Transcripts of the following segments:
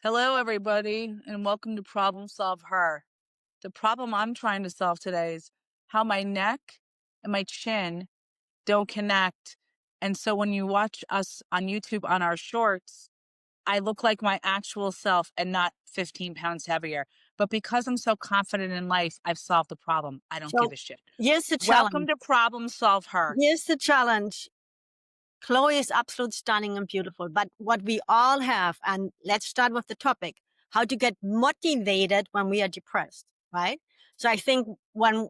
Hello, everybody, and welcome to Problem Solve Her. The problem I'm trying to solve today is how my neck and my chin don't connect. And so when you watch us on YouTube on our shorts, I look like my actual self and not 15 pounds heavier. But because I'm so confident in life, I've solved the problem. I don't give So a shit. here's the Welcome challenge. to Problem Solve Her. Here's the challenge. Chloe is absolutely stunning and beautiful, but what we all have, and let's start with the topic, how to get motivated when we are depressed, right? So I think when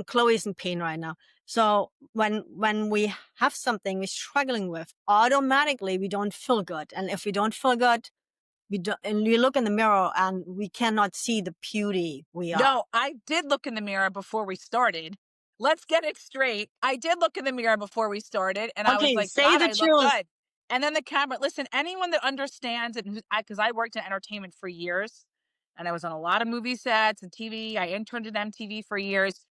Chloe is in pain right now, so when we have something we're struggling with, automatically we don't feel good. And if we don't feel good, and we look in the mirror and we cannot see the beauty we are. No, I did look in the mirror before we started. Let's get it straight. I did look in the mirror before we started, and I was Okay, like, say God, the I look truth. good. And then the camera, listen, anyone that understands it, because I worked in entertainment for years, and I was on a lot of movie sets and TV. I interned at MTV for years.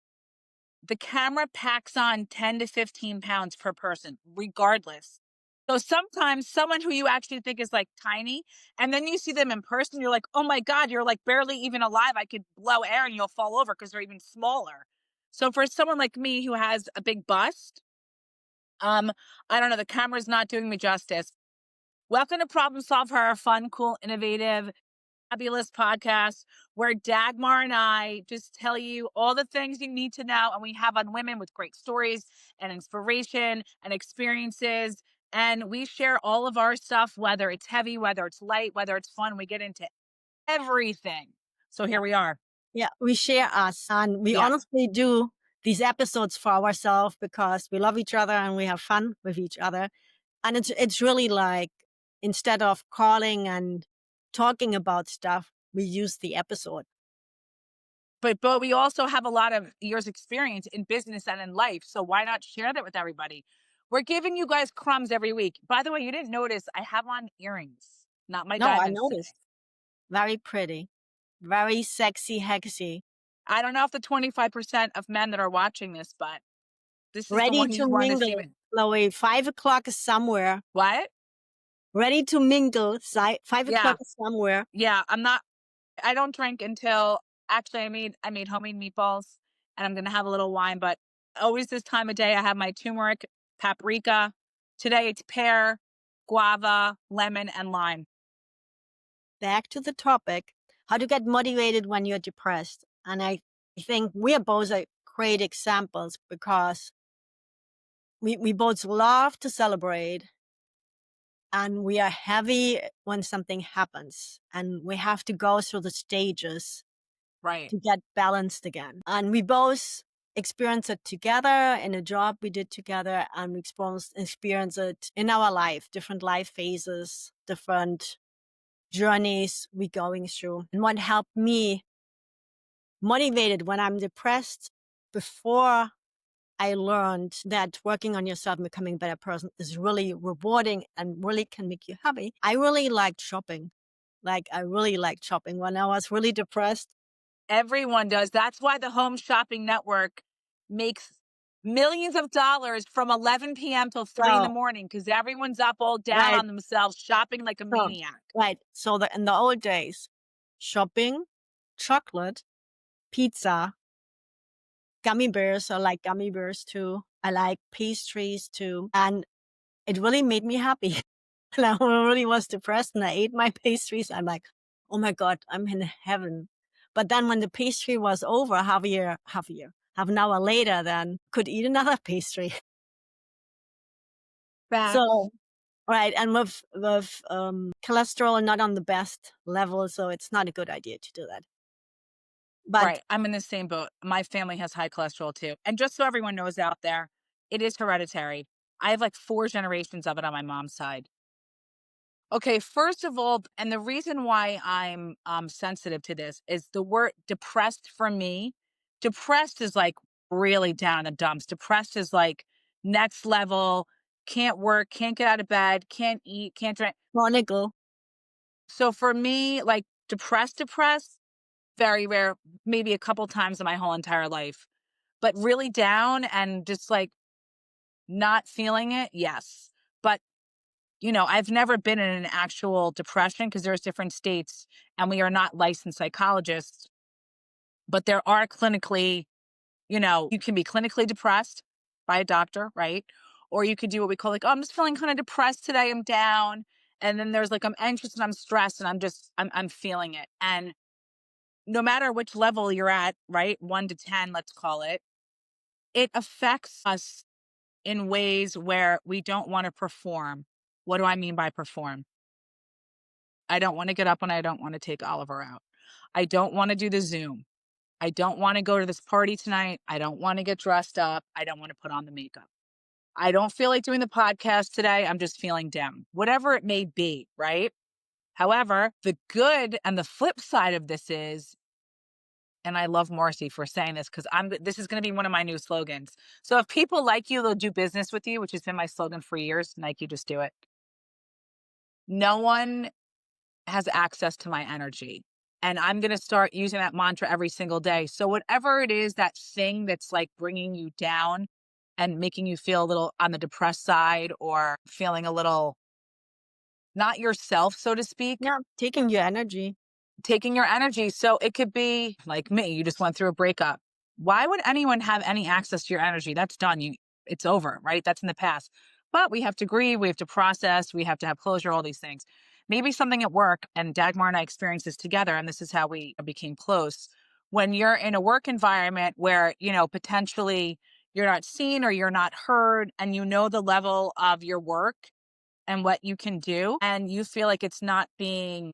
The camera packs on 10 to 15 pounds per person, regardless. So sometimes someone who you actually think is like tiny, and then you see them in person, you're like, oh my God, you're like barely even alive. I could blow air and you'll fall over because they're even smaller. So for someone like me who has a big bust, I don't know, the camera's not doing me justice. Welcome to Problem Solve Her, a fun, cool, innovative, fabulous podcast where Dagmar and I just tell you all the things you need to know. And we have on women with great stories and inspiration and experiences. And we share all of our stuff, whether it's heavy, whether it's light, whether it's fun. We get into everything. So here we are. Yeah, we share us, and we Yeah. honestly do these episodes for ourselves because we love each other and we have fun with each other. And it's really like, instead of calling and talking about stuff, we use the episode. But we also have a lot of years experience in business and in life. So why not share that with everybody? We're giving you guys crumbs every week. By the way, you didn't notice I have on earrings, not my No, I diamonds today. noticed. Very pretty, very sexy, hexy. I don't know if the 25% of men that are watching this, but this is the Ready one to you want to see. mingle, Chloe. 5 o'clock is somewhere. What? Ready to mingle. 5 Yeah. o'clock is somewhere. Yeah. I don't drink until actually I made homemade meatballs and I'm going to have a little wine, but always this time of day, I have my turmeric, paprika. Today it's pear, guava, lemon, and lime. Back to the topic, how to get motivated when you're depressed. And I think we are both great examples because we both love to celebrate, and we are heavy when something happens, and we have to go through the stages Right. to get balanced again. And we both experience it together in a job we did together, and we experience it in our life, different life phases, different journeys we going through. And what helped me motivated when I'm depressed, before I learned that working on yourself and becoming a better person is really rewarding and really can make you happy, I really liked shopping. I really liked shopping when I was really depressed. Everyone does. That's why the Home Shopping Network makes millions of dollars from 11 p.m. till 3 in the morning because everyone's up all down Right. on themselves shopping like a maniac. Right. So in the old days, shopping, chocolate, pizza, gummy bears. I like gummy bears too. I like pastries too. And it really made me happy. And I really was depressed and I ate my pastries. I'm like, oh my God, I'm in heaven. But then when the pastry was over, half an hour later, then could eat another pastry. So, right. And with cholesterol not on the best level. So it's not a good idea to do that. But Right. I'm in the same boat. My family has high cholesterol too. And just so everyone knows out there, it is hereditary. I have like 4 generations of it on my mom's side. Okay, first of all, and the reason why I'm sensitive to this is the word depressed for me. Depressed is like really down in the dumps. Depressed is like next level, can't work, can't get out of bed, can't eat, can't drink. chronicle. So for me, like depressed, very rare, maybe a couple times in my whole entire life. But really down and just like not feeling it, yes. But I've never been in an actual depression because there's different states and we are not licensed psychologists, but there are clinically, you can be clinically depressed by a doctor, right? Or you could do what we call like, oh, I'm just feeling kind of depressed today. I'm down. And then there's like, I'm anxious and I'm stressed and I'm feeling it. And no matter which level you're at, right? 1 to 10, let's call it, it affects us in ways where we don't want to perform. What do I mean by perform? I don't want to get up and I don't want to take Oliver out. I don't want to do the Zoom. I don't want to go to this party tonight. I don't want to get dressed up. I don't want to put on the makeup. I don't feel like doing the podcast today. I'm just feeling down, whatever it may be, right? However, the good and the flip side of this is, and I love Marcy for saying this because this is going to be one of my new slogans. So if people like you, they'll do business with you, which has been my slogan for years. Nike, just do it. No one has access to my energy. And I'm going to start using that mantra every single day. So whatever it is, that thing that's like bringing you down and making you feel a little on the depressed side or feeling a little not yourself, so to speak, Yeah, taking your energy. taking your energy. So it could be like me, you just went through a breakup. Why would anyone have any access to your energy? That's done. It's over, right? That's in the past. But we have to grieve, we have to process, we have to have closure, all these things. Maybe something at work, and Dagmar and I experienced this together, and this is how we became close. When you're in a work environment where, potentially you're not seen or you're not heard, and the level of your work and what you can do, and you feel like it's not being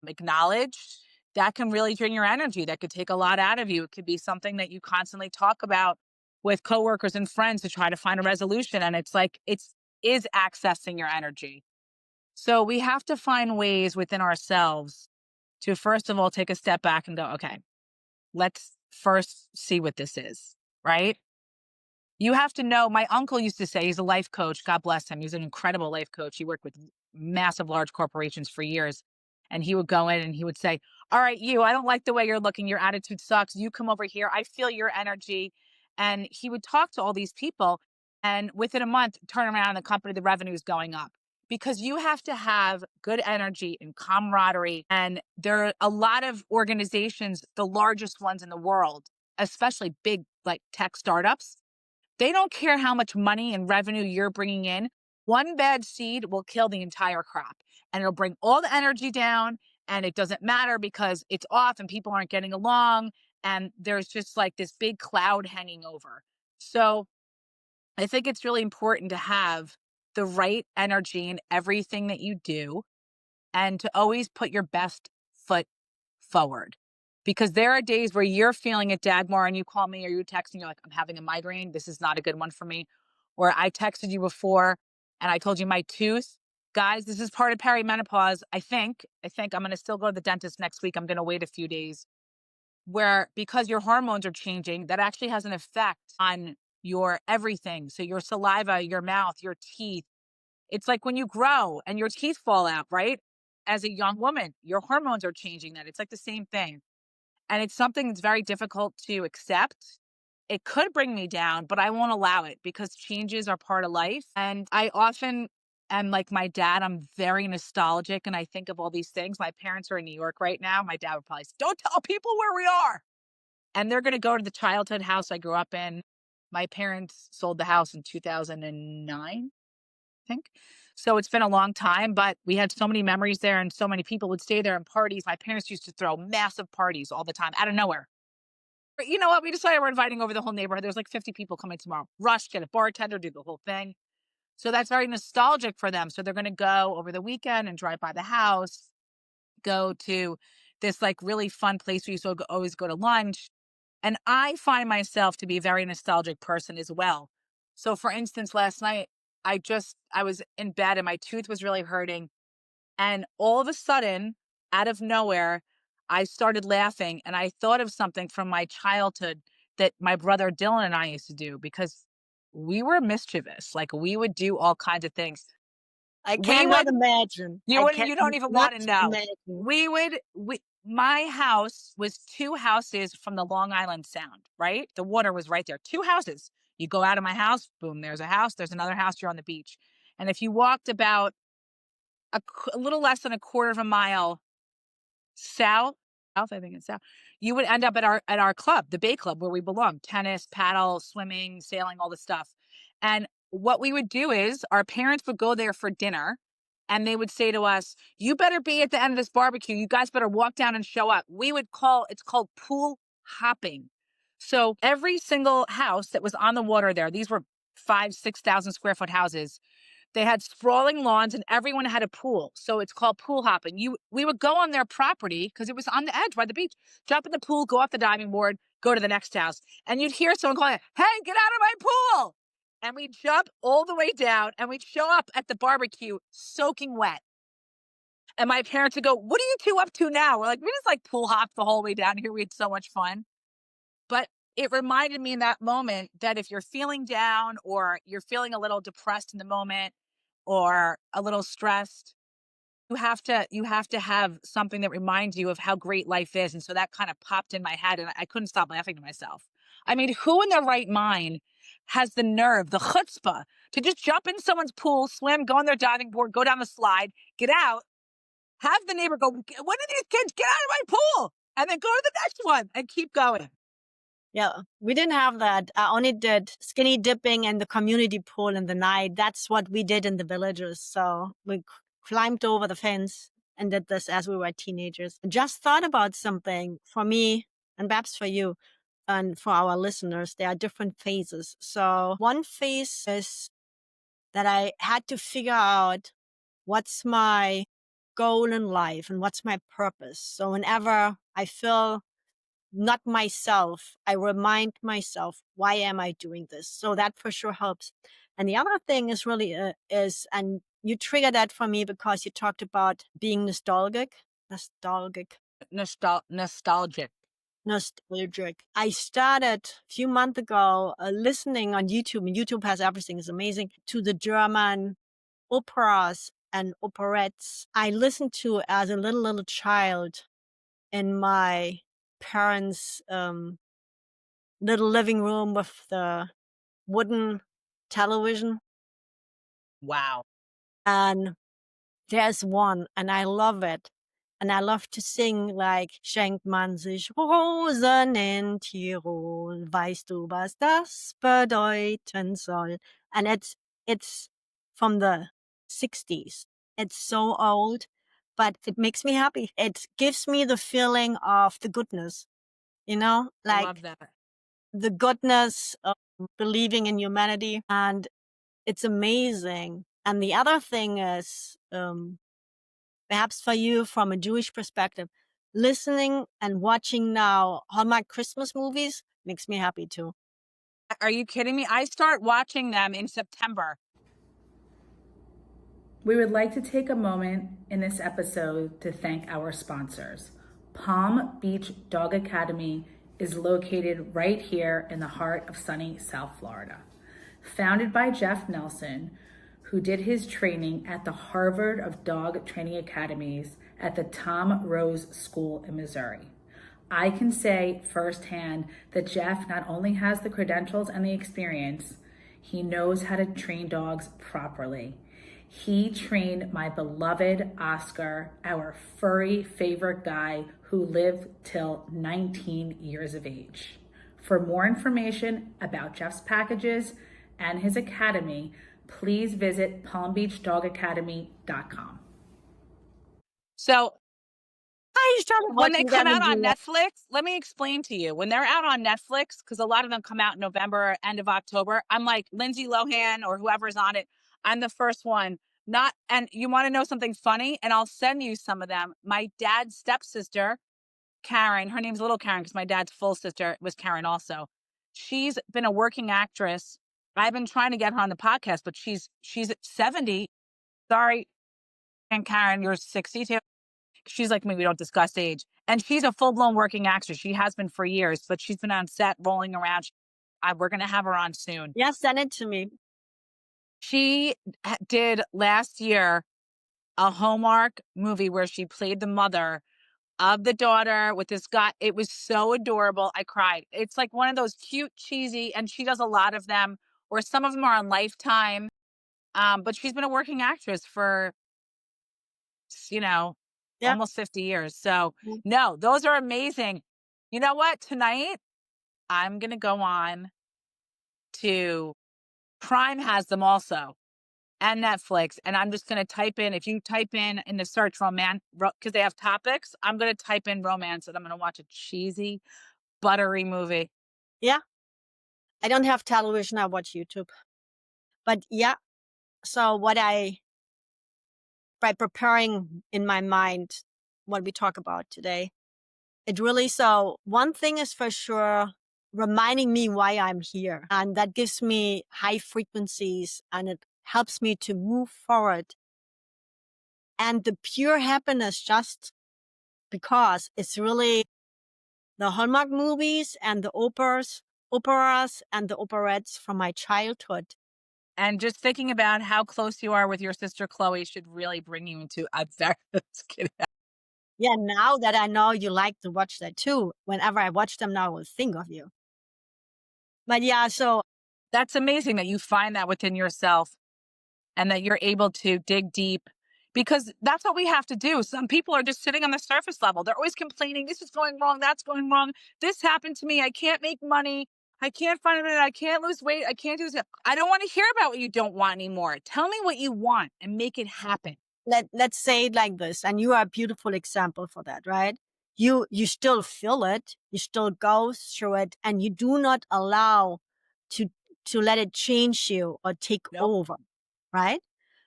acknowledged, that can really drain your energy. That could take a lot out of you. It could be something that you constantly talk about with coworkers and friends to try to find a resolution. And it's like, is accessing your energy. So we have to find ways within ourselves to, first of all, take a step back and go, okay, let's first see what this is, right? You have to know, my uncle used to say, he's a life coach. God bless him. He was an incredible life coach. He worked with massive, large corporations for years. And he would go in and he would say, all right, I don't like the way you're looking. Your attitude sucks. You come over here. I feel your energy. And he would talk to all these people. And within a month, turn around, the company, the revenue is going up because you have to have good energy and camaraderie. And there are a lot of organizations, the largest ones in the world, especially big like tech startups. They don't care how much money and revenue you're bringing in. One bad seed will kill the entire crop and it'll bring all the energy down. And it doesn't matter because it's off and people aren't getting along. And there's just like this big cloud hanging over. So I think it's really important to have the right energy in everything that you do and to always put your best foot forward. Because there are days where you're feeling it, Dagmar, and you call me or you text me, you're like, I'm having a migraine. This is not a good one for me. Or I texted you before and I told you my tooth. Guys, this is part of perimenopause. I think I'm going to still go to the dentist next week. I'm going to wait a few days where because your hormones are changing, that actually has an effect on your everything. So your saliva, your mouth, your teeth. It's like when you grow and your teeth fall out, right? As a young woman, your hormones are changing that. It's like the same thing. And it's something that's very difficult to accept. It could bring me down, but I won't allow it because changes are part of life. And I often am like my dad, I'm very nostalgic and I think of all these things. My parents are in New York right now. My dad would probably say, don't tell people where we are. And they're going to go to the childhood house I grew up in. My parents sold the house in 2009, I think. So it's been a long time, but we had so many memories there and so many people would stay there and parties. My parents used to throw massive parties all the time out of nowhere. But you know what? We decided we're inviting over the whole neighborhood. There's like 50 people coming tomorrow. Rush, get a bartender, do the whole thing. So that's very nostalgic for them. So they're going to go over the weekend and drive by the house, go to this like really fun place we used to always go to lunch. And I find myself to be a very nostalgic person as well. So for instance, last night, I was in bed and my tooth was really hurting. And all of a sudden, out of nowhere, I started laughing and I thought of something from my childhood that my brother Dylan and I used to do because we were mischievous. Like we would do all kinds of things. I We cannot would, imagine. I you don't even cannot want to know. imagine. My house was 2 houses from the Long Island Sound, right? The water was right there. 2 houses. You go out of my house, boom, there's a house. There's another house, you're on the beach. And if you walked about a little less than a quarter of a mile south, I think it's south, you would end up at our club, the Bay Club, where we belong. Tennis, paddle, swimming, sailing, all the stuff. And what we would do is our parents would go there for dinner and they would say to us, "You better be at the end of this barbecue. You guys better walk down and show up." It's called pool hopping. So every single house that was on the water there, these were 5,000 to 6,000 square foot houses, they had sprawling lawns and everyone had a pool. So it's called pool hopping. We would go on their property because it was on the edge by the beach, jump in the pool, go off the diving board, go to the next house. And you'd hear someone calling, "Hey, get out of my pool." And we'd jump all the way down and we'd show up at the barbecue soaking wet. And my parents would go, "What are you two up to now?" We're like, "We just like pool hop the whole way down here. We had so much fun." But it reminded me in that moment that if you're feeling down or you're feeling a little depressed in the moment or a little stressed, you have to have something that reminds you of how great life is. And so that kind of popped in my head and I couldn't stop laughing to myself. I mean, who in their right mind has the nerve, the chutzpah to just jump in someone's pool, swim, go on their diving board, go down the slide, get out, have the neighbor go, "When are these kids get out of my pool?" And then go to the next one and keep going. Yeah, we didn't have that. I only did skinny dipping in the community pool in the night. That's what we did in the villages. So we climbed over the fence and did this as we were teenagers. Just thought about something for me and perhaps for you and for our listeners. There are different phases. So one phase is that I had to figure out what's my goal in life and what's my purpose. So whenever I feel not myself, I remind myself, why am I doing this? So that for sure helps. And the other thing is really and you triggered that for me because you talked about being nostalgic. Nostalgic. I started a few months ago listening on YouTube, and YouTube has everything. It's amazing, to the German operas and operettes I listened to as a little child in my parents' little living room with the wooden television. Wow. And there's one, and I love it. And I love to sing like, "Schenkt man sich Rosen in Tirol, weißt du, was das bedeuten soll?" And it's from the 60s. It's so old, but it makes me happy. It gives me the feeling of the goodness, I love like that. the goodness of believing in humanity. And it's amazing. And the other thing is, perhaps for you from a Jewish perspective, listening and watching now Hallmark Christmas movies makes me happy too. Are you kidding me? I start watching them in September. We would like to take a moment in this episode to thank our sponsors. Palm Beach Dog Academy is located right here in the heart of sunny South Florida. Founded by Jeff Nelson, who did his training at the Harvard of Dog Training Academies at the Tom Rose School in Missouri. I can say firsthand that Jeff not only has the credentials and the experience, he knows how to train dogs properly. He trained my beloved Oscar, our furry favorite guy who lived till 19 years of age. For more information about Jeff's packages and his academy, please visit palmbeachdogacademy.com. So I started when they watching come them out on in the Netflix, let me explain to you. When they're out on Netflix, because a lot of them come out in November, end of October, I'm like Lindsay Lohan or whoever's on it. I'm the first one. And you want to know something funny? And I'll send you some of them. My dad's stepsister, Karen, her name's Little Karen because my dad's full sister was Karen also. She's been a working actress. I've been trying to get her on the podcast, but she's at 70. Sorry, and Karen, you're 62. She's like me, we don't discuss age. And she's a full-blown working actress. She has been for years, but she's been on set rolling around. We're going to have her on soon. Yeah, send it to me. She did last year a Hallmark movie where she played the mother of the daughter with this guy. It was so adorable. I cried. It's like one of those cute, cheesy, and she does a lot of them, or some of them are on Lifetime. But she's been a working actress for Yeah. almost 50 years. So Mm. no, those are amazing. You know what? Tonight, I'm going to go on to Prime has them also, and Netflix. And I'm just going to type in, if you type in the search romance, because they have topics, I'm going to type in romance and I'm going to watch a cheesy, buttery movie. Yeah. I don't have television. I watch YouTube. But yeah. So by preparing in my mind what we talk about today, so one thing is for sure, reminding me why I'm here. And that gives me high frequencies and it helps me to move forward. And the pure happiness, just because it's really the Hallmark movies and the operas and the operettes from my childhood. And just thinking about how close you are with your sister Chloe should really bring you into a very just kidding. Yeah, now that I know you like to watch that too, whenever I watch them now, I will think of you. But yeah, so That's amazing that you find that within yourself and that you're able to dig deep, because that's what we have to do. Some people are just sitting on the surface level. They're always complaining, this is going wrong, that's going wrong. This happened to me. I can't make money. I can't find it. I can't lose weight. I can't do this. I don't want to hear about what you don't want anymore. Tell me what you want and make it happen. let's say it like this, and you are a beautiful example for that, right? You still feel it, you still go through it, and you do not allow to let it change you or take Nope. over, right?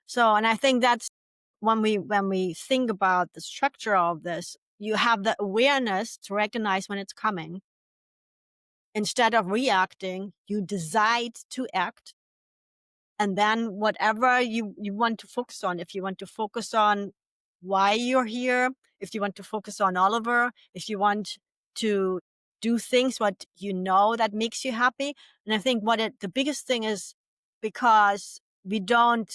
So, and I think that's when we think about the structure of this, you have the awareness to recognize when it's coming. Instead of reacting, you decide to act. And then whatever you want to focus on, if you want to focus on why you're here, if you want to focus on Oliver, if you want to do things what you know that makes you happy. And I think the biggest thing is, because we don't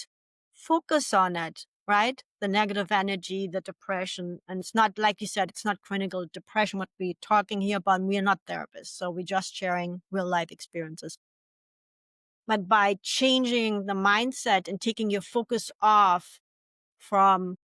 focus on it, right? The negative energy, the depression. And it's not, like you said, it's not clinical depression, what we're talking here about. We are not therapists. So we're just sharing real life experiences. But by changing the mindset and taking your focus off from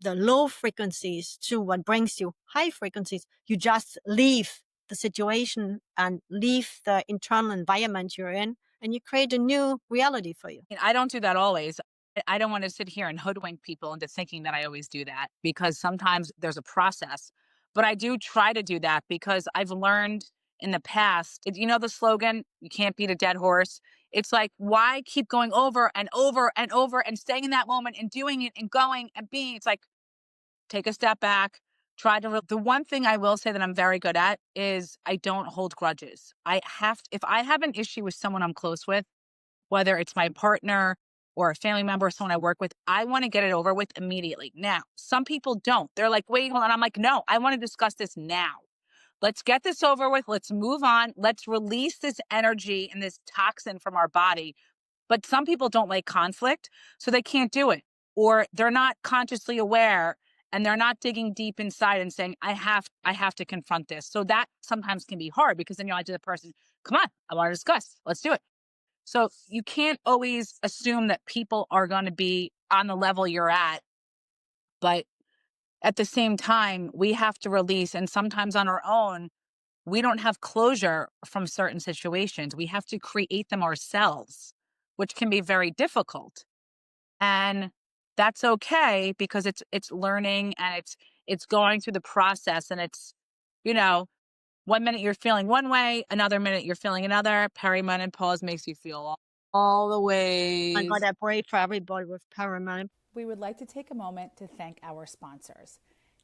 the low frequencies to what brings you high frequencies, you just leave the situation and leave the internal environment you're in, and you create a new reality for you. I don't do that always. I don't want to sit here and hoodwink people into thinking that I always do that, because sometimes there's a process. But I do try to do that because I've learned in the past, you know, the slogan, you can't beat a dead horse. It's like, why keep going over and over and over and staying in that moment and doing it and going and being? It's like, take a step back. The one thing I will say that I'm very good at is I don't hold grudges. If I have an issue with someone I'm close with, whether it's my partner or a family member or someone I work with, I want to get it over with immediately. Now, some people don't. They're like, wait, hold on. I'm like, no, I want to discuss this now. Let's get this over with. Let's move on. Let's release this energy and this toxin from our body. But some people don't like conflict, so they can't do it. Or they're not consciously aware and they're not digging deep inside and saying, I have to confront this. So that sometimes can be hard, because then you're like to the person, come on, I want to discuss. Let's do it. So you can't always assume that people are going to be on the level you're at. But at the same time, we have to release. And sometimes on our own, we don't have closure from certain situations. We have to create them ourselves, which can be very difficult. And that's okay, because it's learning and it's going through the process, and it's, you know, 1 minute you're feeling one way, another minute you're feeling another. Perimenopause makes you feel all the ways. I got that break for everybody with perimenopause. We would like to take a moment to thank our sponsors.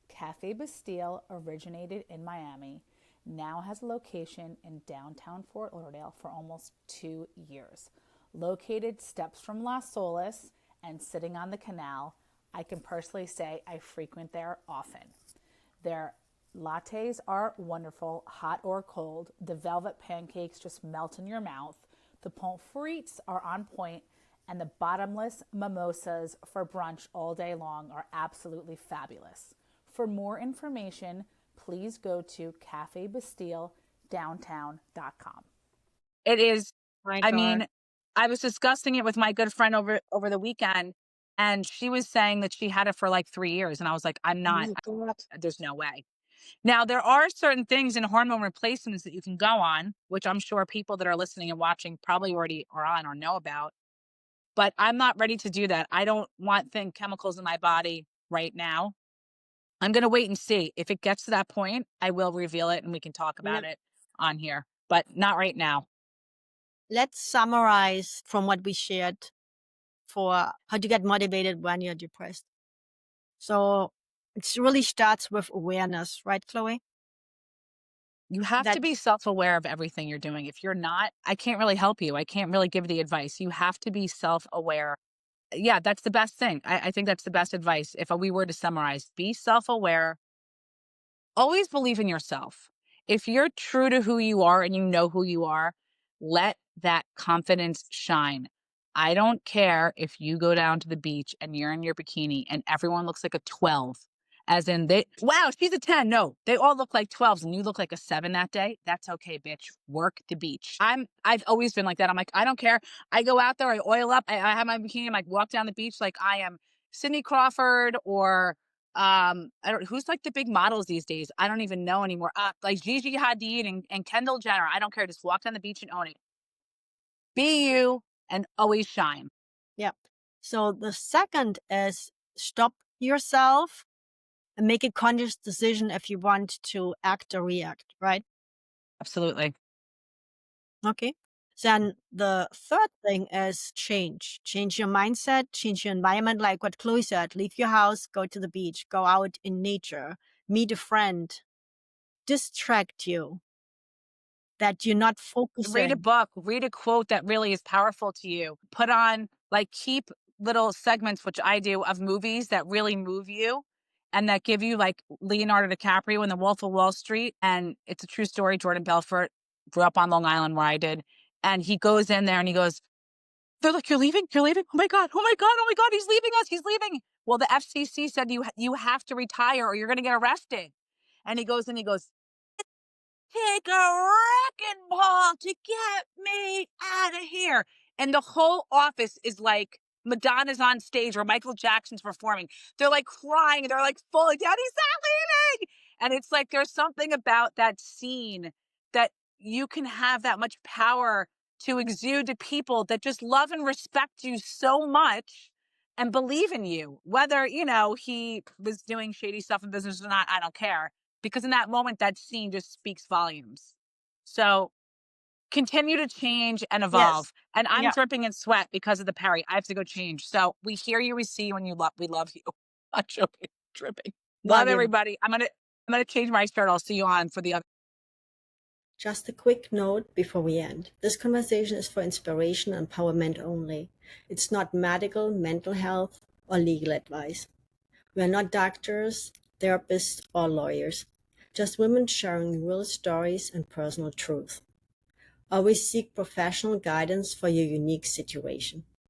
Cafe Bastille originated in Miami, now has a location in downtown Fort Lauderdale for almost 2 years. Located steps from Las Solas and sitting on the canal, I can personally say I frequent there often. Their lattes are wonderful, hot or cold. The velvet pancakes just melt in your mouth. The pommes frites are on point, and the bottomless mimosas for brunch all day long are absolutely fabulous. For more information, please go to cafebastiledowntown.com. It is. My I God. mean, I was discussing it with my good friend over the weekend, And she was saying that she had it for like 3 years. And I was like, I'm not, Oh my God. there's no way. Now, there are certain things in hormone replacements that you can go on, which I'm sure people that are listening and watching probably already are on or know about. But I'm not ready to do that. I don't want chemicals in my body right now. I'm going to wait and see. If it gets to that point, I will reveal it and we can talk about it on here, but not right now. Let's summarize from what we shared for how to get motivated when you're depressed. So it really starts with awareness, right, Chloe? You have to be self-aware of everything you're doing. If you're not, I can't really help you. I can't really give the advice. You have to be self-aware. Yeah, that's the best thing. I think that's the best advice. If we were to summarize, be self-aware. Always believe in yourself. If you're true to who you are and you know who you are, let that confidence shine. I don't care if you go down to the beach and you're in your bikini and everyone looks like a 12, as in wow, she's a 10. No, they all look like 12s and you look like a 7 that day. That's okay, bitch. Work the beach. I've always been like that. I'm like, I don't care. I go out there, I oil up, I have my bikini, I'm like, walk down the beach like I am Cindy Crawford or I don't, who's like the big models these days. I don't even know anymore. Like Gigi Hadid and Kendall Jenner. I don't care. Just walk down the beach and own it. Be you and always shine. Yeah. So the second is stop yourself and make a conscious decision if you want to act or react, right? Absolutely. Okay. Then the third thing is change your mindset, change your environment. Like what Chloe said, leave your house, go to the beach, go out in nature, meet a friend, distract you, that you're not focusing. Read a book, read a quote that really is powerful to you. Put on, like, keep little segments, which I do, of movies that really move you and that give you, like Leonardo DiCaprio in The Wolf of Wall Street. And it's a true story. Jordan Belfort grew up on Long Island where I did. And he goes in there and he goes, they're like, you're leaving? You're leaving? Oh my God. Oh my God. Oh my God. He's leaving us. He's leaving. Well, the FCC said you have to retire or you're going to get arrested. And he goes, take a wrecking ball to get me out of here. And the whole office is like Madonna's on stage or Michael Jackson's performing. They're like crying. They're like falling down. He's not leaving. And it's like there's something about that scene that you can have that much power to exude to people that just love and respect you so much and believe in you. Whether, he was doing shady stuff in business or not, I don't care. Because in that moment, that scene just speaks volumes. So continue to change and evolve. Yes. And I'm Yeah. dripping in sweat because of the Perry. I have to go change. So we hear you, we see you, and we love you. I'm joking, dripping. Love you. everybody. I'm gonna change my shirt. I'll see you on for the other. Just a quick note before we end. This conversation is for inspiration and empowerment only. It's not medical, mental health, or legal advice. We are not doctors, therapists, or lawyers. Just women sharing real stories and personal truth. Always seek professional guidance for your unique situation.